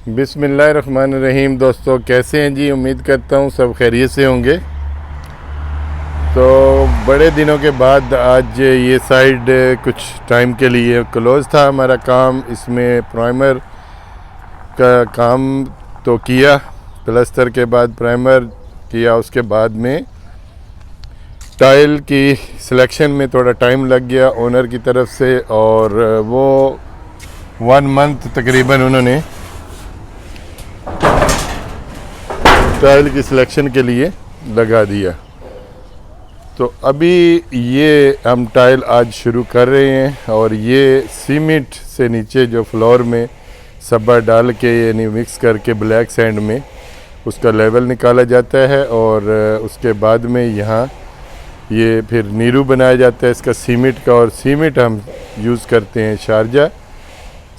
बिस्मिल्लाहिर्रहमानिर्रहीम। दोस्तों कैसे हैं जी? उम्मीद करता हूँ सब खैरियत से होंगे। तो बड़े दिनों के बाद आज ये साइड कुछ टाइम के लिए क्लोज़ था हमारा काम। इसमें प्राइमर का काम तो किया, प्लास्टर के बाद प्राइमर किया, उसके बाद में टाइल की सिलेक्शन में थोड़ा टाइम लग गया ओनर की तरफ से, और वो 1 मंथ तकरीबन उन्होंने टाइल की सिलेक्शन के लिए लगा दिया। तो अभी ये हम टाइल आज शुरू कर रहे हैं, और ये सीमेंट से नीचे जो फ्लोर में सब्बा डाल के यानी मिक्स करके ब्लैक सैंड में उसका लेवल निकाला जाता है, और उसके बाद में यहाँ ये फिर नीरू बनाया जाता है इसका सीमेंट का। और सीमेंट हम यूज़ करते हैं शारजा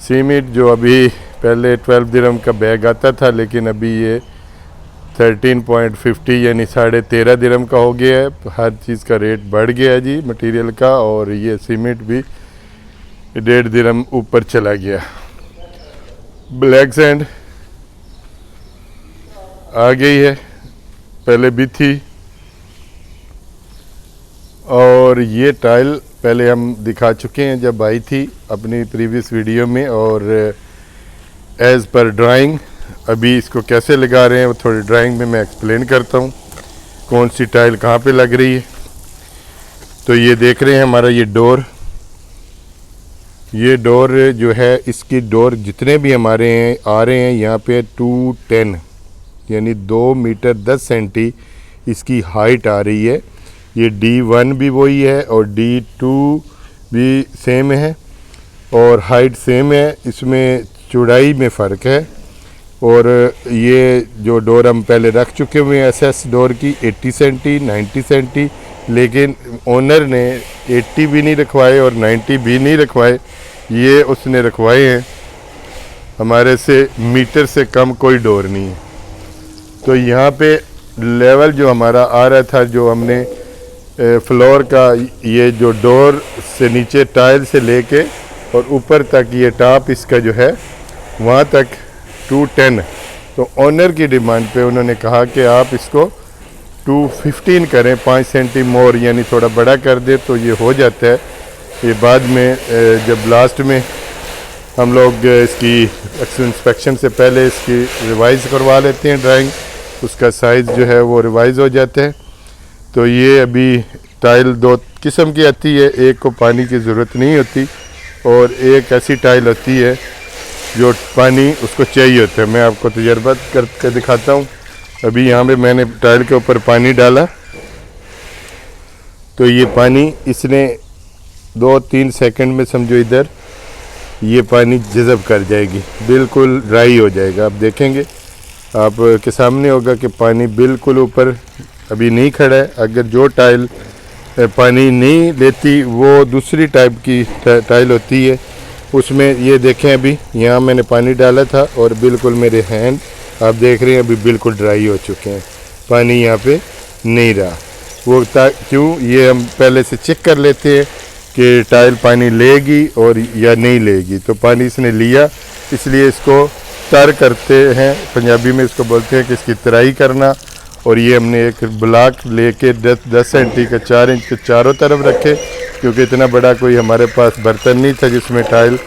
सीमेंट, जो अभी पहले 12 दिरहम का बैग आता था, लेकिन अभी ये 13.50 यानी 13.5 दिरहम का हो गया है। हर चीज़ का रेट बढ़ गया है जी मटेरियल का, और ये सीमेंट भी 1.5 दिरहम ऊपर चला गया। ब्लैक सैंड आ गई है, पहले भी थी, और ये टाइल पहले हम दिखा चुके हैं जब आई थी अपनी प्रीवियस वीडियो में, और एज़ पर ड्राइंग अभी इसको कैसे लगा रहे हैं वो थोड़ी ड्राइंग में मैं एक्सप्लेन करता हूँ कौन सी टाइल कहाँ पे लग रही है। तो ये देख रहे हैं हमारा ये डोर जो है, इसकी डोर जितने भी हमारे हैं आ रहे हैं यहाँ पे 210 यानी 2 मीटर 10 सेंटी इसकी हाइट आ रही है। ये D1 भी वही है और D2 भी सेम है और हाइट सेम है, इसमें चौड़ाई में फ़र्क है। और ये जो डोर हम पहले रख चुके हुए हैं एसएस डोर की 80 सेंटी 90 सेंटी, लेकिन ओनर ने 80 भी नहीं रखवाए और 90 भी नहीं रखवाए, ये उसने रखवाए हैं हमारे से मीटर से कम कोई डोर नहीं है। तो यहाँ पे लेवल जो हमारा आ रहा था, जो हमने फ्लोर का ये जो डोर से नीचे टाइल से लेके और ऊपर तक ये टॉप इसका जो है वहाँ तक 210, तो ओनर की डिमांड पे उन्होंने कहा कि आप इसको 215 करें, 5 सेंटी मोर यानी थोड़ा बड़ा कर दे तो ये हो जाता है। ये बाद में जब लास्ट में हम लोग इसकी इंस्पेक्शन से पहले इसकी रिवाइज़ करवा लेते हैं ड्राइंग, उसका साइज़ जो है वो रिवाइज़ हो जाता है। तो ये अभी टाइल 2 किस्म की आती है, एक को पानी की ज़रूरत नहीं होती और एक ऐसी टाइल होती है जो पानी उसको चाहिए होता है। मैं आपको तजर्बा करके दिखाता हूँ। अभी यहाँ पे मैंने टाइल के ऊपर पानी डाला तो ये पानी इसने 2-3 सेकंड में समझो इधर ये पानी जज़ब कर जाएगी, बिल्कुल ड्राई हो जाएगा। आप देखेंगे आप के सामने होगा कि पानी बिल्कुल ऊपर अभी नहीं खड़ा है। अगर जो टाइल पानी नहीं लेती वो दूसरी टाइप की टाइल होती है, उसमें ये देखें अभी यहाँ मैंने पानी डाला था और बिल्कुल मेरे हैंड आप देख रहे हैं अभी बिल्कुल ड्राई हो चुके हैं, पानी यहाँ पे नहीं रहा। वो क्यों, ये हम पहले से चेक कर लेते हैं कि टाइल पानी लेगी और या नहीं लेगी। तो पानी इसने लिया, इसलिए इसको तर करते हैं, पंजाबी में इसको बोलते हैं कि इसकी तराई करना। और ये हमने एक ब्लॉक लेके 10 सेंटी का 4 इंच के चारों तरफ रखे, क्योंकि इतना बड़ा कोई हमारे पास बर्तन नहीं था जिसमें टाइल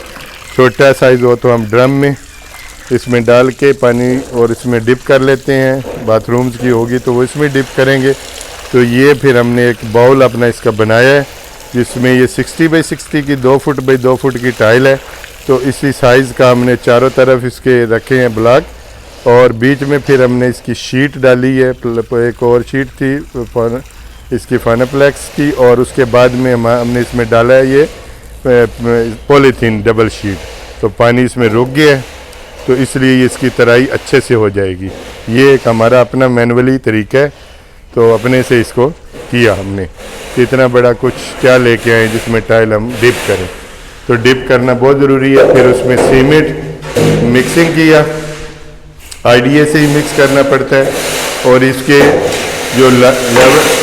छोटा साइज़ हो, तो हम ड्रम में इसमें डाल के पानी और इसमें डिप कर लेते हैं। बाथरूम्स की होगी तो वो इसमें डिप करेंगे। तो ये फिर हमने एक बाउल अपना इसका बनाया है जिसमें ये 60 बाई 60 की 2 फुट बाई 2 फुट की टाइल है। तो इसी साइज़ का हमने चारों तरफ इसके रखे हैं ब्लॉक, और बीच में फिर हमने इसकी शीट डाली है। एक और शीट थी इसकी फानाप्लेक्स की, और उसके बाद में हमने इसमें डाला है ये पॉलीथीन डबल शीट। तो पानी इसमें रुक गया है, तो इसलिए इसकी तराई अच्छे से हो जाएगी। ये एक हमारा अपना मैनुअली तरीका है, तो अपने से इसको किया हमने। इतना बड़ा कुछ क्या लेके आए जिसमें टाइल हम डिप करें, तो डिप करना बहुत ज़रूरी है। फिर उसमें सीमेंट मिक्सिंग किया, आईडीए से ही मिक्स करना पड़ता है, और इसके जो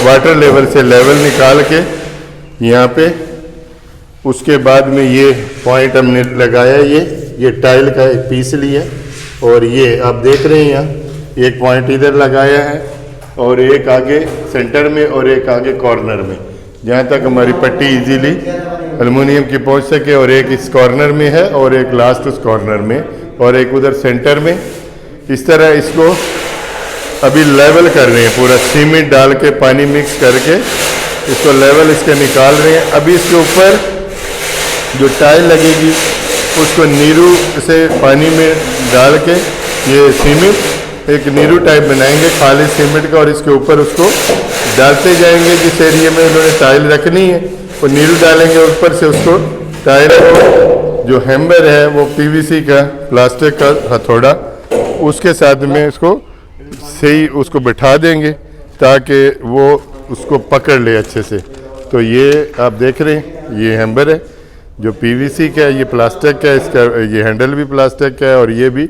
वाटर लेवल से लेवल निकाल के यहाँ पे उसके बाद में ये पॉइंट हमने लगाया, ये टाइल का एक पीस लिया और ये आप देख रहे हैं यहाँ एक पॉइंट इधर लगाया है और एक आगे सेंटर में और एक आगे कॉर्नर में, जहाँ तक हमारी पट्टी इजीली एल्युमिनियम की पहुँच सके। और एक इस कॉर्नर में है और एक लास्ट उस कॉर्नर में और एक उधर सेंटर में। इस तरह इसको अभी लेवल कर रहे हैं, पूरा सीमेंट डाल के पानी मिक्स करके इसको लेवल इसके निकाल रहे हैं। अभी इसके ऊपर जो टाइल लगेगी उसको नीरू से पानी में डाल के ये सीमेंट एक नीरू टाइप बनाएंगे खाली सीमेंट का, और इसके ऊपर उसको डालते जाएंगे। जिस एरिया में उन्होंने टाइल रखनी है वो नीरू डालेंगे, ऊपर से उसको टाइल को जो हैम्बर है वो पीवीसी का प्लास्टिक का हथौड़ा उसके साथ में इसको सही उसको बिठा देंगे ताकि वो उसको पकड़ ले अच्छे से। तो ये आप देख रहे हैं ये हैम्बर है जो पीवीसी का है, ये प्लास्टिक का है, इसका ये हैंडल भी प्लास्टिक का है और ये भी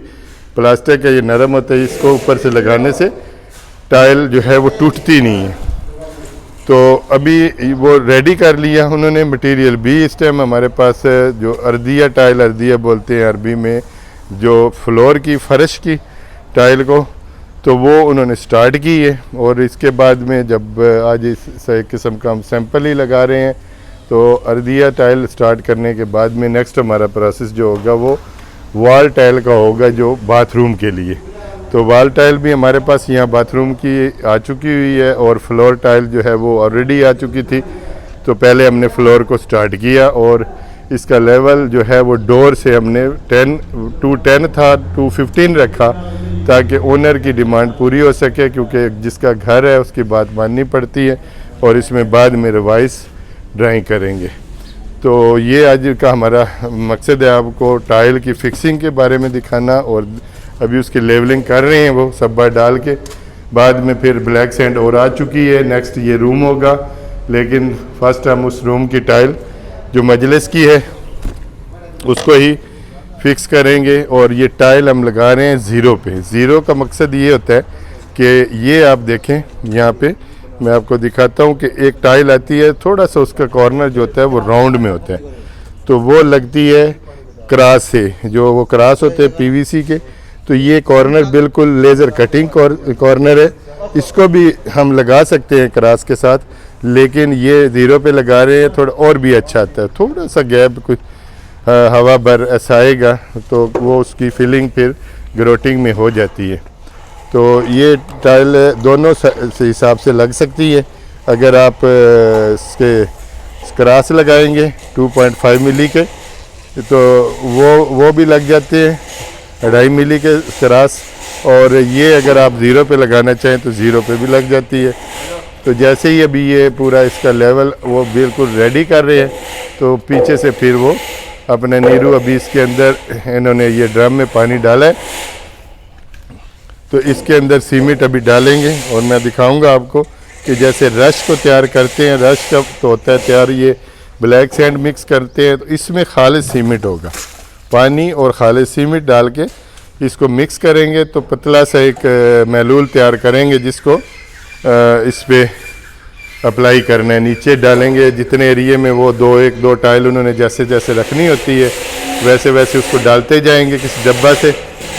प्लास्टिक का, ये नरम होता है। इसको ऊपर से लगाने से टाइल जो है वो टूटती नहीं है। तो अभी वो रेडी कर लिया उन्होंने मटेरियल भी। इस टाइम हमारे पास जो अर्दिया टाइल, अर्दिया बोलते हैं अरबी में, जो फ्लोर की फर्श की टाइल को, तो वो उन्होंने स्टार्ट की है। और इसके बाद में जब आज इस एक किस्म का हम सैंपल ही लगा रहे हैं, तो अर्दिया टाइल स्टार्ट करने के बाद में नेक्स्ट हमारा प्रोसेस जो होगा वो वॉल टाइल का होगा, जो बाथरूम के लिए। तो वॉल टाइल भी हमारे पास यहाँ बाथरूम की आ चुकी हुई है और फ्लोर टाइल जो है वो ऑलरेडी आ चुकी थी। तो पहले हमने फ्लोर को स्टार्ट किया और इसका लेवल जो है वो डोर से हमने 10 था 215 रखा ताकि ओनर की डिमांड पूरी हो सके, क्योंकि जिसका घर है उसकी बात माननी पड़ती है और इसमें बाद में रिवाइज ड्राइंग करेंगे। तो ये आज का हमारा मकसद है आपको टाइल की फिक्सिंग के बारे में दिखाना। और अभी उसकी लेवलिंग कर रहे हैं वो सब्बा डाल के, बाद में फिर ब्लैक सैंड और आ चुकी है। नेक्स्ट ये रूम होगा, लेकिन फर्स्ट हम उस रूम की टाइल जो मजलिस की है उसको ही फिक्स करेंगे। और ये टाइल हम लगा रहे हैं ज़ीरो पे। ज़ीरो का मकसद ये होता है कि ये आप देखें यहाँ पे मैं आपको दिखाता हूँ कि एक टाइल आती है, थोड़ा सा उसका कॉर्नर जो होता है वो राउंड में होता है, तो वो लगती है क्रास से, जो वो क्रास होते हैं पीवीसी के। तो ये कॉर्नर बिल्कुल लेज़र कटिंग कॉर्नर है, इसको भी हम लगा सकते हैं क्रास के साथ, लेकिन ये ज़ीरो पे लगा रहे हैं, थोड़ा और भी अच्छा आता है। थोड़ा सा गैप कुछ हवा भर ऐसा आएगा तो वो उसकी फिलिंग फिर ग्रोटिंग में हो जाती है। तो ये टाइल दोनों हिसाब से लग सकती है। अगर आप इसके क्रास लगाएंगे 2.5 मिली के तो वो भी लग जाते हैं 2.5 मिली के क्रास, और ये अगर आप ज़ीरो पे लगाना चाहें तो ज़ीरो पे भी लग जाती है। तो जैसे ही अभी ये पूरा इसका लेवल वो बिल्कुल रेडी कर रहे हैं, तो पीछे से फिर वो अपने नीरू अभी इसके अंदर इन्होंने ये ड्रम में पानी डाला है, तो इसके अंदर सीमेंट अभी डालेंगे। और मैं दिखाऊंगा आपको कि जैसे रश को तैयार करते हैं, रश कब तो होता है तैयार, ये ब्लैक सैंड मिक्स करते हैं, तो इसमें खालिस सीमेंट होगा, पानी और खालिस सीमेंट डाल के इसको मिक्स करेंगे। तो पतला सा एक महलूल तैयार करेंगे जिसको इस पर अप्लाई करना है। नीचे डालेंगे जितने एरिए में वो एक दो टाइल उन्होंने जैसे जैसे रखनी होती है वैसे वैसे उसको डालते जाएंगे किसी डब्बा से,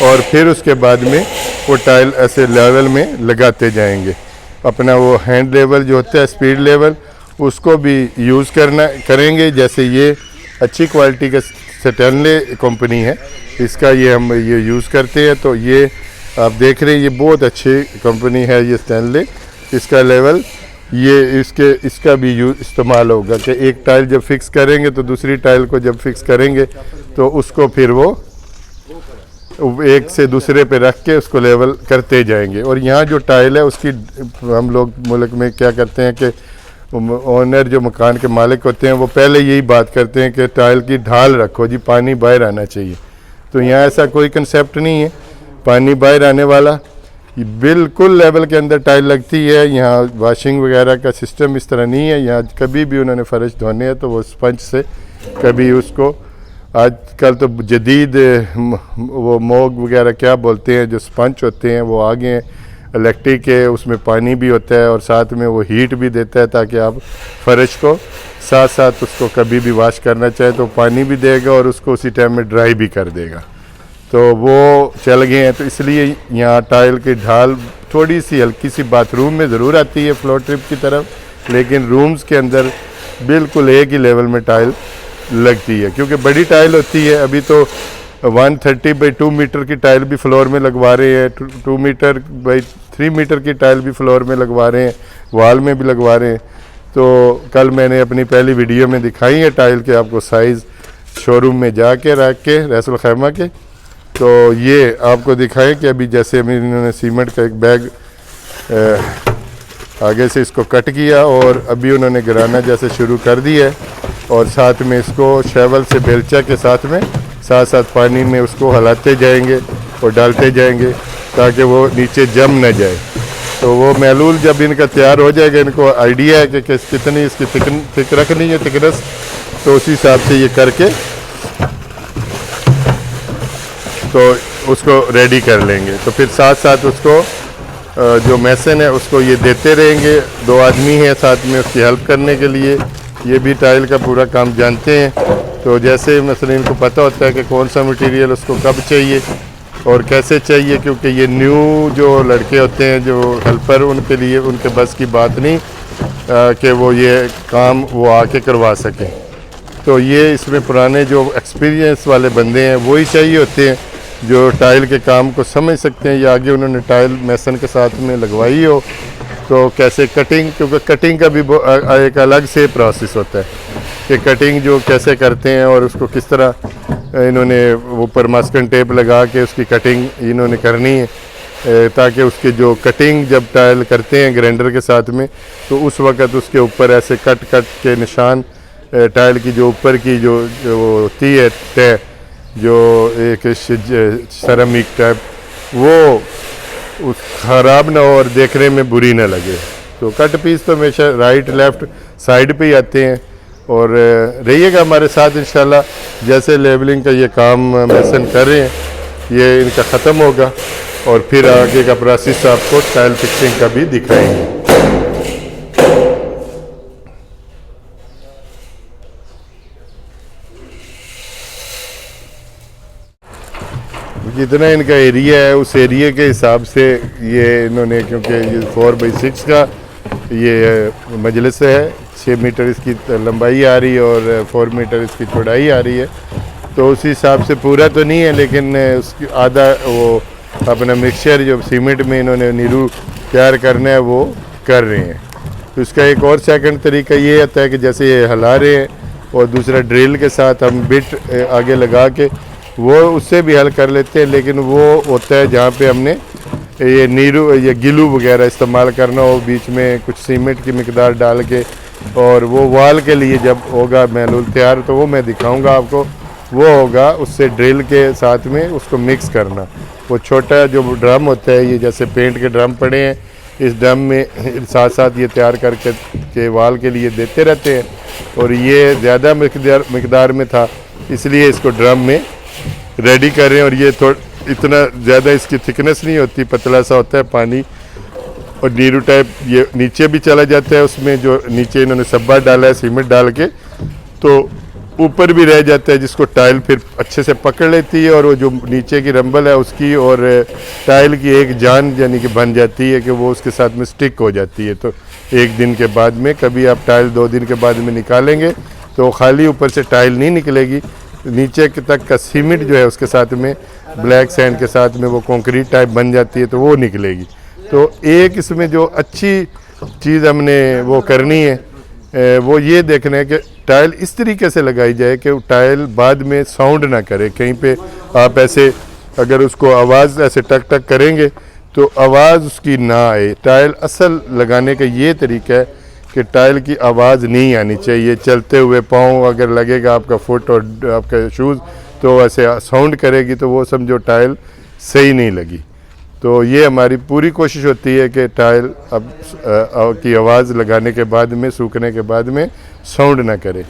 और फिर उसके बाद में वो टाइल ऐसे लेवल में लगाते जाएंगे। अपना वो हैंड लेवल जो होता है, स्पीड लेवल, उसको भी यूज़ करेंगे। जैसे ये अच्छी क्वालिटी का स्टैनले कंपनी है, इसका ये हम ये यूज़ करते हैं। तो ये आप देख रहे हैं ये बहुत अच्छी कंपनी है ये स्टैनले। इसका लेवल ये इसका भी इस्तेमाल होगा कि एक टाइल जब फिक्स करेंगे तो दूसरी टाइल को जब फिक्स करेंगे तो उसको फिर वो एक से दूसरे पे रख के उसको लेवल करते जाएंगे। और यहाँ जो टाइल है उसकी हम लोग मुल्क में क्या करते हैं कि ओनर जो मकान के मालिक होते हैं वो पहले यही बात करते हैं कि टाइल की ढाल रखो जी, पानी बाहर आना चाहिए। तो यहाँ ऐसा कोई कंसेप्ट नहीं है पानी बाहर आने वाला, बिल्कुल लेवल के अंदर टाइल लगती है। यहाँ वॉशिंग वगैरह का सिस्टम इस तरह नहीं है। यहाँ कभी भी उन्होंने फ़र्श धोने हैं तो वो स्पंज से कभी उसको, आजकल तो जदीद वो मोग वगैरह क्या बोलते हैं जो स्पंज होते हैं वो आ गए हैं, इलेक्ट्रिक है, उसमें पानी भी होता है और साथ में वो हीट भी देता है ताकि आप फ़र्श को साथ साथ उसको कभी भी वॉश करना चाहे तो पानी भी देगा और उसको उसी टाइम में ड्राई भी कर देगा। तो वो चल गए हैं, तो इसलिए यहाँ टाइल की ढाल थोड़ी सी हल्की सी बाथरूम में ज़रूर आती है फ्लोर ट्रिप की तरफ, लेकिन रूम्स के अंदर बिल्कुल एक ही लेवल में टाइल लगती है, क्योंकि बड़ी टाइल होती है। अभी तो 130 बाई 2 मीटर की टाइल भी फ्लोर में लगवा रहे हैं, 2 मीटर बाई 3 मीटर की टाइल भी फ्लोर में लगवा रहे हैं, वॉल में भी लगवा रहे हैं। तो कल मैंने अपनी पहली वीडियो में दिखाई है टाइल के आपको साइज़ शोरूम में जाके रख के रसूल खैमा के। तो ये आपको दिखाएं कि अभी जैसे अभी इन्होंने सीमेंट का एक बैग आगे से इसको कट किया और अभी उन्होंने गिराना जैसे शुरू कर दिया है, और साथ में इसको शैवल से बेलचा के साथ में साथ साथ पानी में उसको हिलाते जाएंगे और डालते जाएंगे ताकि वो नीचे जम न जाए। तो वो महलूल जब इनका तैयार हो जाएगा, इनको आइडिया है कि कितनी इसकी थिक रखनी है थिकनेस, तो उसी हिसाब से ये करके तो उसको रेडी कर लेंगे। तो फिर साथ साथ उसको जो मेसन है उसको ये देते रहेंगे। 2 आदमी हैं साथ में उसकी हेल्प करने के लिए, ये भी टाइल का पूरा काम जानते हैं। तो जैसे मसलन इनको पता होता है कि कौन सा मटेरियल उसको कब चाहिए और कैसे चाहिए, क्योंकि ये न्यू जो लड़के होते हैं जो हेल्पर, उनके लिए उनके बस की बात नहीं कि वो ये काम वो आके करवा सकें। तो ये इसमें पुराने जो एक्सपीरियंस वाले बंदे हैं वही चाहिए होते हैं जो टाइल के काम को समझ सकते हैं, या आगे उन्होंने टाइल मेसन के साथ में लगवाई हो तो कैसे कटिंग, क्योंकि कटिंग का भी एक अलग से प्रोसेस होता है कि कटिंग जो कैसे करते हैं और उसको किस तरह इन्होंने ऊपर मास्किंग टेप लगा के उसकी कटिंग इन्होंने करनी है, ताकि उसकी जो कटिंग जब टाइल करते हैं ग्राइंडर के साथ में तो उस वक़्त उसके ऊपर ऐसे कट के निशान टाइल की जो ऊपर की जो होती है तय, जो एक सेरामिक टाइप, वो ख़राब ना हो और देखने में बुरी ना लगे। तो कट पीस तो हमेशा राइट लेफ़्ट साइड पे ही आते हैं। और रहिएगा हमारे साथ इंशाल्लाह, जैसे लेवलिंग का ये काम मेसन कर रहे हैं ये इनका ख़त्म होगा और फिर आगे का प्रोसेस आपको टाइल फिक्सिंग का भी दिखाएंगे। जितना इनका एरिया है उस एरिया के हिसाब से ये इन्होंने, क्योंकि ये 4/6 का ये मजलिस है, 6 मीटर इसकी लंबाई आ रही है और 4 मीटर इसकी चौड़ाई आ रही है, तो उस हिसाब से पूरा तो नहीं है, लेकिन उसकी आधा वो अपना मिक्सचर जो सीमेंट में इन्होंने नीरू तैयार करना है वो कर रहे हैं। तो इसका एक और सेकंड तरीका ये आता है कि जैसे ये हिला रहे हैं और दूसरा ड्रिल के साथ हम बिट आगे लगा के वो उससे भी हल कर लेते हैं, लेकिन वो होता है जहाँ पे हमने ये नीरू ये गिलू वगैरह इस्तेमाल करना हो, बीच में कुछ सीमेंट की मिकदार डाल के, और वो वाल के लिए जब होगा महलूल तैयार तो वो मैं दिखाऊंगा आपको। वो होगा उससे ड्रिल के साथ में उसको मिक्स करना। वो छोटा जो ड्रम होता है, ये जैसे पेंट के ड्रम पड़े हैं, इस ड्रम में साथ साथ ये तैयार करके के वाल के लिए देते रहते हैं, और ये ज़्यादा मिकदार में था इसलिए इसको ड्रम में रेडी कर रहे हैं। और ये इतना ज़्यादा इसकी थिकनेस नहीं होती, पतला सा होता है पानी, और नीरू टाइप ये नीचे भी चला जाता है, उसमें जो नीचे इन्होंने सब्बा डाला है सीमेंट डाल के, तो ऊपर भी रह जाता है, जिसको टाइल फिर अच्छे से पकड़ लेती है, और वो जो नीचे की रंबल है उसकी और टाइल की एक जान यानी कि बन जाती है कि वो उसके साथ में स्टिक हो जाती है। तो 1 दिन के बाद में, कभी आप टाइल 2 दिन के बाद में निकालेंगे तो खाली ऊपर से टाइल नहीं निकलेगी, नीचे तक का सीमेंट जो है उसके साथ में ब्लैक सैंड के साथ में वो कंक्रीट टाइप बन जाती है, तो वो निकलेगी। तो एक इसमें जो अच्छी चीज़ हमने वो करनी है वो ये देखना है कि टाइल इस तरीके से लगाई जाए कि टाइल बाद में साउंड ना करे। कहीं पे आप ऐसे अगर उसको आवाज़ ऐसे टक टक करेंगे तो आवाज़ उसकी ना आए। टाइल असल लगाने का ये तरीका है कि टाइल की आवाज़ नहीं आनी चाहिए। चलते हुए पाँव अगर लगेगा आपका फुट और आपका शूज़ तो ऐसे साउंड करेगी तो वो समझो टाइल सही नहीं लगी। तो ये हमारी पूरी कोशिश होती है कि टाइल अब की आवाज़ लगाने के बाद में, सूखने के बाद में साउंड ना करे।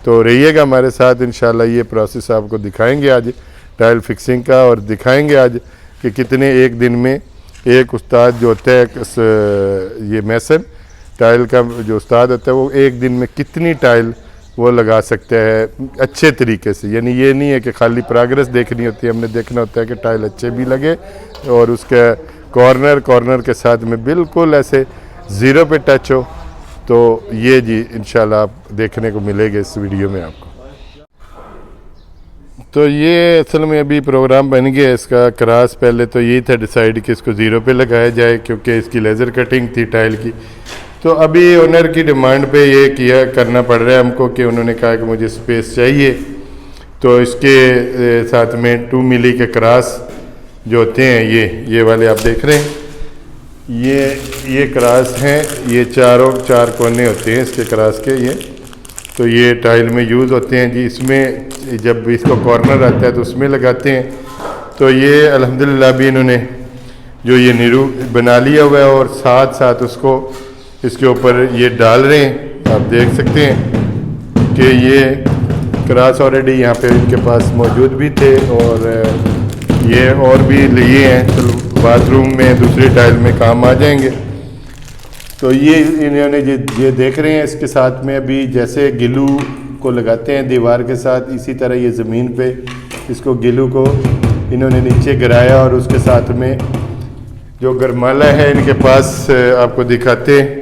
तो रहिएगा हमारे साथ, इंशाल्लाह ये प्रोसेस आपको दिखाएंगे आज टाइल फिक्सिंग का, और दिखाएंगे आज कि कितने एक दिन में एक उस्ताद जो होता है ये मेसन टाइल का जो उस्ताद होता है वो एक दिन में कितनी टाइल वो लगा सकते हैं अच्छे तरीके से। यानी ये नहीं है कि खाली प्रोग्रेस देखनी होती है, हमने देखना होता है कि टाइल अच्छे भी लगे और उसके कॉर्नर के साथ में बिल्कुल ऐसे ज़ीरो पे टच हो। तो ये जी इंशाल्लाह आप देखने को मिलेगा इस वीडियो में आपको। तो ये असल में अभी प्रोग्राम बन गया इसका क्रॉस। पहले तो यही था डिसाइड कि इसको ज़ीरो पे लगाया जाए क्योंकि इसकी लेज़र कटिंग थी टाइल की। तो अभी ओनर की डिमांड पे ये किया करना पड़ रहा है हमको कि उन्होंने कहा कि मुझे स्पेस चाहिए। तो इसके साथ में 2 मिली के क्रॉस जो होते हैं ये वाले आप देख रहे हैं, ये क्रॉस हैं। ये चार कोने होते हैं इसके क्रॉस के ये। तो ये टाइल में यूज़ होते हैं जी। इसमें जब इसको कॉर्नर आता है तो उसमें लगाते हैं। तो ये अल्हम्दुलिल्लाह भी इन्होंने जो ये नीरू बना लिया हुआ है और साथ साथ उसको इसके ऊपर ये डाल रहे हैं। आप देख सकते हैं कि ये क्रॉस ऑलरेडी यहाँ पे इनके पास मौजूद भी थे और ये और भी लिए हैं। तो बाथरूम में दूसरी टाइल में काम आ जाएंगे। तो ये इन्होंने ये देख रहे हैं इसके साथ में अभी जैसे गिलू को लगाते हैं दीवार के साथ, इसी तरह ये ज़मीन पे इसको गिलू को इन्होंने नीचे गिराया और उसके साथ में जो गरमाला है इनके पास आपको दिखाते हैं,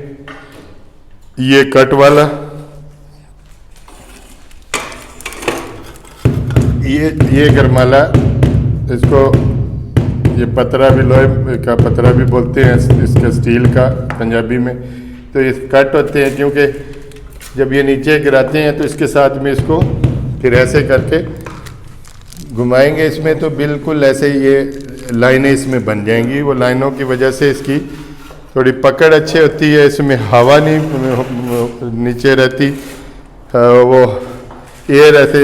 ये कट वाला ये गरमाला, इसको ये पतरा भी लोहे का पतरा भी बोलते हैं इसका, स्टील का पंजाबी में। तो ये कट होते हैं क्योंकि जब ये नीचे गिराते हैं तो इसके साथ में इसको फिर ऐसे करके घुमाएंगे इसमें तो बिल्कुल ऐसे ये लाइनें इसमें बन जाएंगी। वो लाइनों की वजह से इसकी थोड़ी पकड़ अच्छी होती है, इसमें हवा नहीं नीचे रहती, वो एयर ऐसे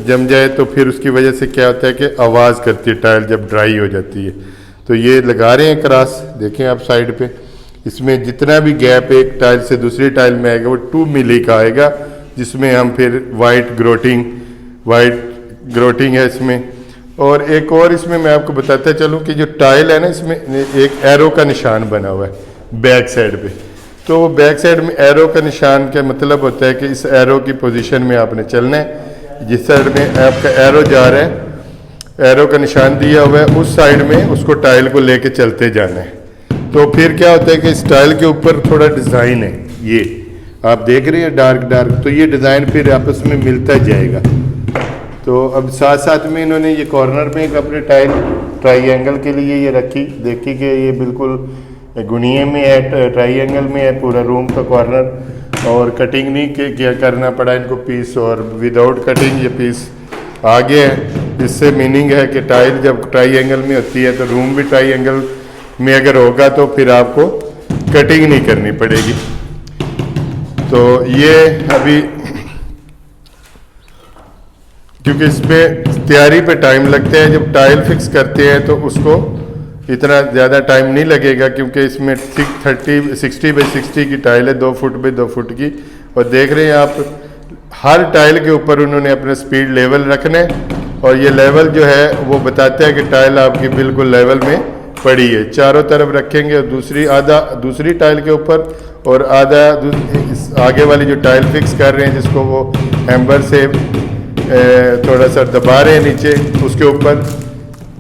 जम जाए तो फिर उसकी वजह से क्या होता है कि आवाज़ करती है टाइल जब ड्राई हो जाती है। तो ये लगा रहे हैं क्रॉस, देखें आप साइड पे। इसमें जितना भी गैप एक टाइल से दूसरी टाइल में आएगा वो 2 मिली का आएगा, जिसमें हम फिर वाइट ग्रोटिंग है इसमें। और एक और इसमें मैं आपको बताता चलूँ कि जो टाइल है ना, इसमें एक एरो का निशान बना हुआ है बैक साइड पे। तो वो बैक साइड में एरो का निशान का मतलब होता है कि इस एरो की पोजीशन में आपने चलना है। जिस साइड में आपका एरो जा रहा है, एरो का निशान दिया हुआ है, उस साइड में उसको टाइल को लेके चलते जाना है। तो फिर क्या होता है कि इस टाइल के ऊपर थोड़ा डिज़ाइन है, ये आप देख रहे हैं डार्क, तो ये डिज़ाइन फिर आपस में मिलता जाएगा। तो अब साथ साथ में इन्होंने ये कॉर्नर में एक अपने टाइल ट्राईएंगल के लिए ये रखी, देखी कि ये बिल्कुल गुनिये में है, ट्राईएंगल में है पूरा रूम का कॉर्नर। और कटिंग नहीं क्या करना पड़ा इनको पीस, और विदाउट कटिंग ये पीस आ गया है। इससे मीनिंग है कि टाइल जब ट्राईएंगल में होती है तो रूम भी ट्राईएंगल में अगर होगा तो फिर आपको कटिंग नहीं करनी पड़ेगी। तो ये अभी क्योंकि इसमें तैयारी पे टाइम लगता है, जब टाइल फिक्स करते हैं तो उसको इतना ज़्यादा टाइम नहीं लगेगा क्योंकि इसमें 60 बाई 60 की टाइल है, 2 फुट बाई 2 फुट की। और देख रहे हैं आप हर टाइल के ऊपर उन्होंने अपना स्पीड लेवल रखना है और ये लेवल जो है वो बताता है कि टाइल आपकी बिल्कुल लेवल में पड़ी है। चारों तरफ रखेंगे और आधा दूसरी टाइल के ऊपर और आधा आगे वाली जो टाइल फिक्स कर रहे हैं जिसको वो हैमर से थोड़ा सा दबा रहे हैं नीचे उसके ऊपर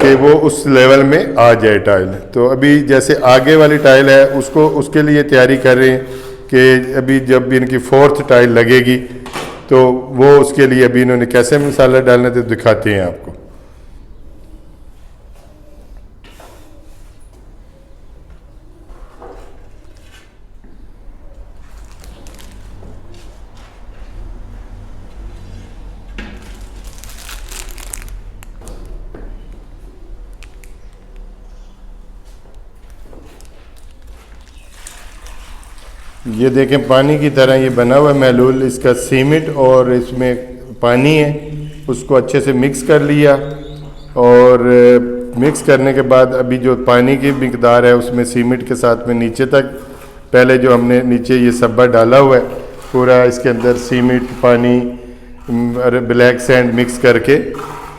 कि वो उस लेवल में आ जाए टाइल। तो अभी जैसे आगे वाली टाइल है उसके लिए तैयारी कर रहे हैं कि अभी जब भी इनकी 4th टाइल लगेगी तो वो उसके लिए अभी इन्होंने कैसे मसाला डालना तो दिखाते हैं आपको। ये देखें पानी की तरह ये बना हुआ है महलूल, इसका सीमेंट और इसमें पानी है, उसको अच्छे से मिक्स कर लिया। और मिक्स करने के बाद अभी जो पानी की मिकदार है उसमें सीमेंट के साथ में नीचे तक पहले जो हमने नीचे ये सब्बा डाला हुआ है पूरा, इसके अंदर सीमेंट पानी ब्लैक सैंड मिक्स करके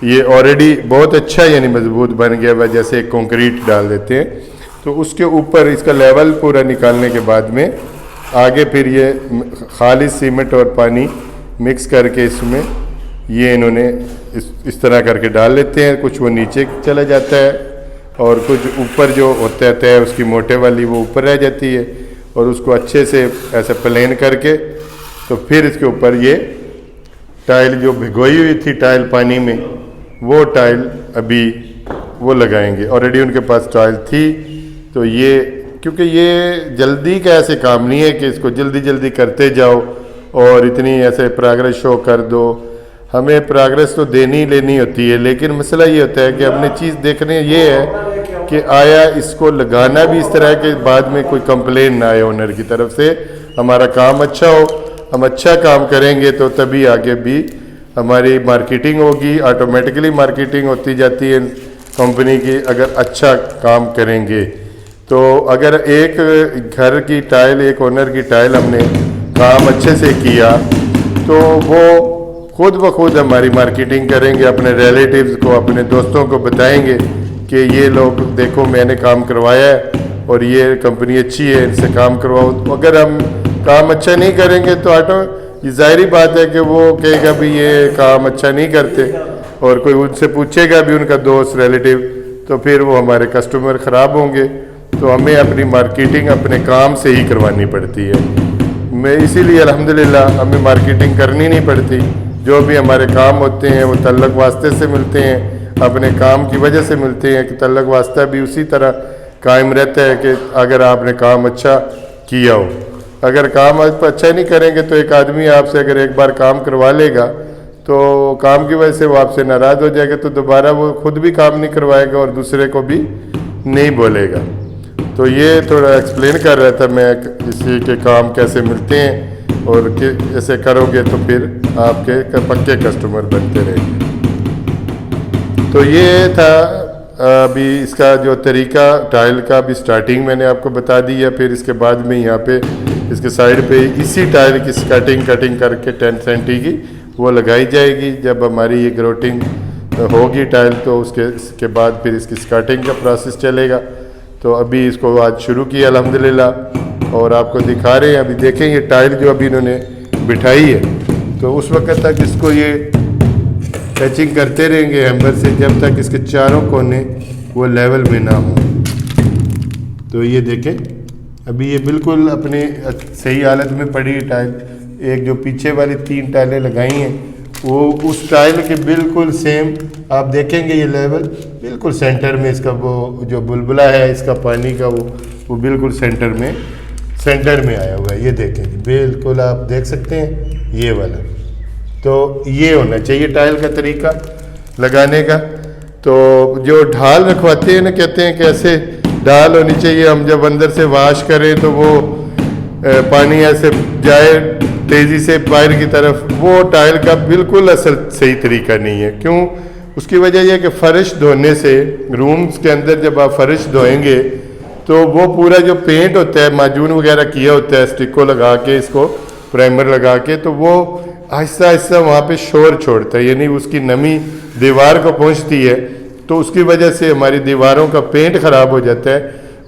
ये ऑलरेडी बहुत अच्छा यानी मजबूत बन गया हुआ, जैसे एक कंक्रीट डाल देते हैं। तो उसके ऊपर इसका लेवल पूरा निकालने के बाद में आगे फिर ये खालिस सीमेंट और पानी मिक्स करके इसमें ये इन्होंने इस तरह करके डाल लेते हैं। कुछ वो नीचे चला जाता है और कुछ ऊपर जो होता है उसकी मोटे वाली वो ऊपर रह जाती है, और उसको अच्छे से ऐसे प्लेन करके तो फिर इसके ऊपर ये टाइल जो भिगोई हुई थी टाइल पानी में, वो टाइल अभी वो लगाएंगे। ऑलरेडी उनके पास टाइल थी, तो ये क्योंकि ये जल्दी का ऐसे काम नहीं है कि इसको जल्दी जल्दी करते जाओ और इतनी ऐसे प्रोग्रेस शो कर दो। हमें प्रोग्रेस तो देनी लेनी होती है, लेकिन मसला ये होता है कि अपने चीज़ देखने ये है कि आया इसको लगाना भी इस तरह के बाद में कोई कंप्लेन ना आए ओनर की तरफ से, हमारा काम अच्छा हो। हम अच्छा काम करेंगे तो तभी आगे भी हमारी मार्केटिंग होगी, ऑटोमेटिकली मार्केटिंग होती जाती है कंपनी की अगर अच्छा काम करेंगे। तो अगर एक घर की टाइल, एक ओनर की टाइल हमने काम अच्छे से किया तो वो खुद ब खुद हमारी मार्केटिंग करेंगे, अपने रिलेटिव्स को, अपने दोस्तों को बताएंगे कि ये लोग देखो मैंने काम करवाया है और ये कंपनी अच्छी है, इनसे काम करवाओ। तो अगर हम काम अच्छा नहीं करेंगे तो ये ज़ाहिरी बात है कि वो कहेगा भी ये काम अच्छा नहीं करते, और कोई उनसे पूछेगा भी उनका दोस्त रिलेटिव, तो फिर वो हमारे कस्टमर ख़राब होंगे। तो हमें अपनी मार्केटिंग अपने काम से ही करवानी पड़ती है। मैं इसीलिए अल्हम्दुलिल्लाह हमें मार्केटिंग करनी नहीं पड़ती। जो भी हमारे काम होते हैं वो तल्लक वास्ते से मिलते हैं, अपने काम की वजह से मिलते हैं कि तल्लक वास्ता भी उसी तरह कायम रहता है कि अगर आपने काम अच्छा किया हो। अगर काम आप अच्छा नहीं करेंगे तो एक आदमी आपसे अगर एक बार काम करवा लेगा तो काम की वजह से वो आपसे नाराज़ हो जाएगा, तो दोबारा वो खुद भी काम नहीं करवाएगा और दूसरे को भी नहीं बोलेगा। तो ये थोड़ा एक्सप्लेन कर रहा था मैं इसी के काम कैसे मिलते हैं, और ऐसे करोगे तो फिर आपके पक्के कस्टमर बनते रहेंगे। तो ये था अभी इसका जो तरीका टाइल का भी स्टार्टिंग मैंने आपको बता दी है। फिर इसके बाद में यहाँ पे इसके साइड पे इसी टाइल की कटिंग करके 10 सेंटी की वो लगाई जाएगी। जब हमारी ये ग्रोटिंग होगी टाइल तो उसके बाद फिर इसकी स्कर्टिंग का प्रोसेस चलेगा। तो अभी इसको आज शुरू किया अल्हम्दुलिल्लाह, और आपको दिखा रहे हैं। अभी देखें ये टाइल जो अभी इन्होंने बिठाई है, तो उस वक्त तक इसको ये टचिंग करते रहेंगे हैमर से जब तक इसके चारों कोने वो लेवल में ना हो। तो ये देखें अभी ये बिल्कुल अपने सही हालत में पड़ी है टाइल। एक जो पीछे वाली 3 टाइलें लगाई हैं वो उस टाइल के बिल्कुल सेम आप देखेंगे। ये लेवल बिल्कुल सेंटर में इसका वो जो बुलबुला है इसका पानी का वो बिल्कुल सेंटर में आया हुआ है। ये देखें बिल्कुल आप देख सकते हैं ये वाला। तो ये होना चाहिए टाइल का तरीका लगाने का। तो जो ढाल रखवाते हैं ना, कहते हैं कि ऐसे ढाल होनी चाहिए, हम जब अंदर से वाश करें तो वो पानी ऐसे जाए तेज़ी से बाहर की तरफ, वो टाइल का बिल्कुल असल सही तरीका नहीं है। क्यों? उसकी वजह यह कि फ़र्श धोने से रूम्स के अंदर जब आप फ़र्श धोएंगे तो वो पूरा जो पेंट होता है, माजून वगैरह किया होता है स्टिको लगा के, इसको प्राइमर लगा के, तो वो आहिस्ता आहिस्ता वहाँ पे शोर छोड़ता है, यानी उसकी नमी दीवार को पहुँचती है। तो उसकी वजह से हमारी दीवारों का पेंट ख़राब हो जाता है।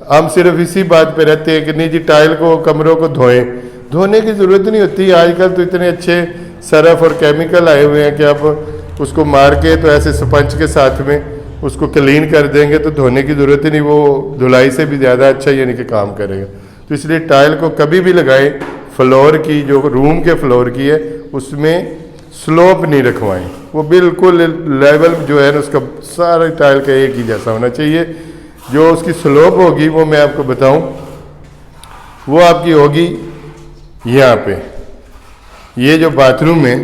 हम सिर्फ इसी बात पे रहते हैं कि नहीं जी टाइल को, कमरों को धोने की ज़रूरत नहीं होती। आजकल तो इतने अच्छे सरफ और केमिकल आए हुए हैं कि आप उसको मार के तो ऐसे स्पंज के साथ में उसको क्लीन कर देंगे तो धोने की ज़रूरत ही नहीं, वो धुलाई से भी ज़्यादा अच्छा यानी कि काम करेगा। तो इसलिए टाइल को कभी भी लगाएं, फ्लोर की जो रूम के फ्लोर की है उसमें स्लोप नहीं रखवाएं। वो बिल्कुल लेवल जो है ना उसका सारा टाइल का एक ही जैसा होना चाहिए। जो उसकी स्लोप होगी वो मैं आपको बताऊं, वो आपकी होगी यहाँ पे। ये जो बाथरूम है,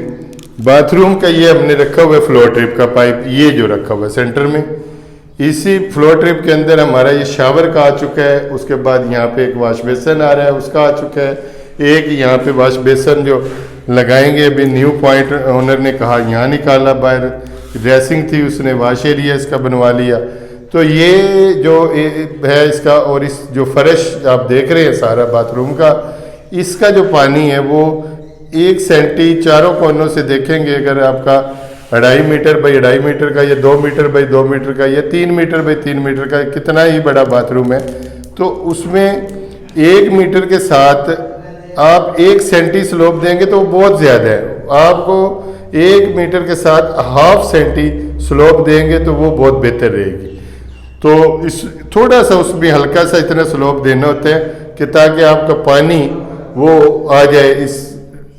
बाथरूम का ये हमने रखा हुआ है फ्लोर ट्रिप का पाइप, ये जो रखा हुआ है सेंटर में। इसी फ्लोर ट्रिप के अंदर हमारा ये शावर का आ चुका है। उसके बाद यहाँ पे एक वाश बेसन आ रहा है, उसका आ चुका है। एक यहाँ पे वाश बेसन जो लगाएंगे, अभी न्यू पॉइंट ओनर ने कहा यहाँ निकाला, बाहर ड्रेसिंग थी उसने वाश एरिया इसका बनवा लिया। तो ये जो है इसका, और इस जो फर्श आप देख रहे हैं सारा बाथरूम का, इसका जो पानी है वो 1 सेंटी चारों कोनों से देखेंगे। अगर आपका 2.5 मीटर बाई 2.5 मीटर का, या 2 मीटर बाई 2 मीटर का, या 3 मीटर बाई 3 मीटर का, कितना ही बड़ा बाथरूम है, तो उसमें 1 मीटर के साथ आप 1 सेंटी स्लोप देंगे तो बहुत ज़्यादा है। आपको 1 मीटर के साथ ½ सेंटी स्लोप देंगे तो वो बहुत बेहतर रहेगी। तो इस थोड़ा सा उसमें हल्का सा इतना स्लोप देना होता है कि ताकि आपका पानी वो आ जाए इस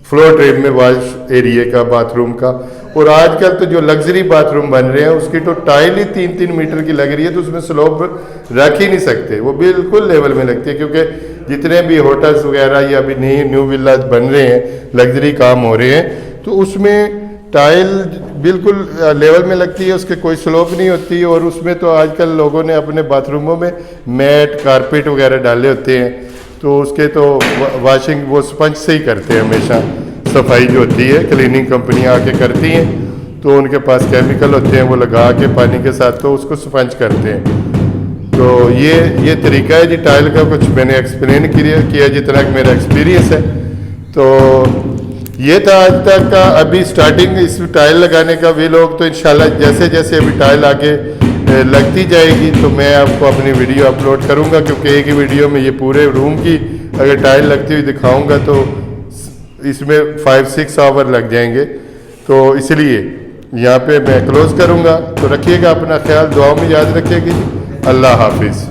फ्लोर ड्रेन में, वॉश एरिया का, बाथरूम का। और आजकल तो जो लग्जरी बाथरूम बन रहे हैं उसकी तो टाइल ही 3-3 मीटर की लग रही है, तो उसमें स्लोप रख ही नहीं सकते, वो बिल्कुल लेवल में लगती है। क्योंकि जितने भी होटल्स वगैरह या अभी नई न्यू विलाज बन रहे हैं, लग्जरी काम हो रहे हैं, तो उसमें टाइल बिल्कुल लेवल में लगती है, उसके कोई स्लोप नहीं होती। और उसमें तो आजकल लोगों ने अपने बाथरूमों में मैट, कारपेट वगैरह डाले होते हैं, तो उसके तो वॉशिंग वो स्पंज से ही करते हैं हमेशा। सफाई जो होती है क्लीनिंग कंपनियां आके करती हैं, तो उनके पास केमिकल होते हैं, वो लगा के पानी के साथ तो उसको स्पंज करते हैं। तो ये तरीका है जी टाइल का, कुछ मैंने एक्सप्लेन किया जितना कि मेरा एक्सपीरियंस है। तो ये था आज तक का अभी स्टार्टिंग इस टाइल लगाने का। वे लोग तो इंशाल्लाह जैसे जैसे अभी टाइल आगे लगती जाएगी तो मैं आपको अपनी वीडियो अपलोड करूंगा, क्योंकि एक ही वीडियो में ये पूरे रूम की अगर टाइल लगती हुई दिखाऊंगा तो इसमें 5-6 आवर लग जाएंगे। तो इसलिए यहाँ पे मैं क्लोज़ करूंगा। तो रखिएगा अपना ख्याल, दुआ में याद रखिएगा जी। अल्लाह हाफिज़।